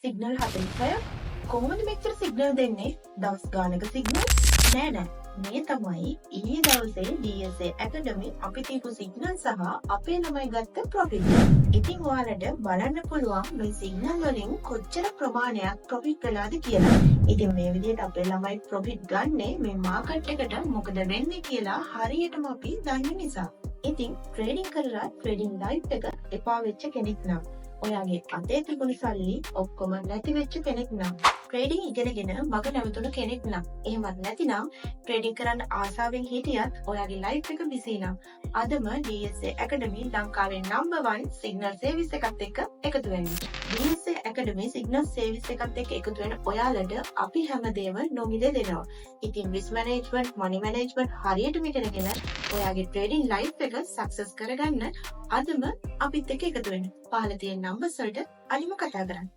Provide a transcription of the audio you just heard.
Signal 46ක් කොහොමද මෙච්චර signal දෙන්නේ? දවස් ගානක සිග්නල්? නෑ. මේ තමයි ඊයේ දවසේ DSA Academy අපි දීපු සිග්නල් සහ අපේ ළමයි ගත්ත ප්‍රොෆිට්. ඉතින් ඔයාලට බලන්න පුළුවන් මේ සිග්නල් වලින් කොච්චර ප්‍රමාණයක් ප්‍රොෆිට් කළාද කියලා. ඉතින් මේ විදිහට අපේ ළමයි ප්‍රොෆිට් ගන්නේ මේ මාකට් එකට මොකද වෙන්නේ කියලා හරියටම අපි දන්න නිසා. ඉතින් ට්‍රේඩින් කරලා ට්‍රේඩින් ලයිෆ් එක එපා වෙච්ච කෙනෙක් නම් ඔයාගේ අතේ තිබුණු සල්ලි ඔක්කොම නැති වෙච්ච කෙනෙක් නම් ට්‍රේඩින් ඉගෙනගෙන මග නැවතුණු කෙනෙක් නම් එහෙමත් නැතිනම් ට්‍රේඩින් කරන්න ආසාවෙන් හිටියත් ඔයාගේ ලයිෆ් එක බිසි නම් අදම DSA Academy ලංකාවේ number 1 signal service එකත් එක්ක එකතු වෙන්න. DSA Academy signal service එකත් එක්ක එකතු වෙන ඔයාලට අපි හැමදේම නොමිලේ දෙනවා. ඉතින් risk management, money management හරියටම ඉගෙනගෙන ඔයාගේ ට්‍රේඩින් ලයිෆ් එක සක්සස් කරගන්න අදම අපිත් එක්ක එකතු වෙන්න. පහළ තියෙන නම්බර්ස් වලට අනිම කතා කරන්න.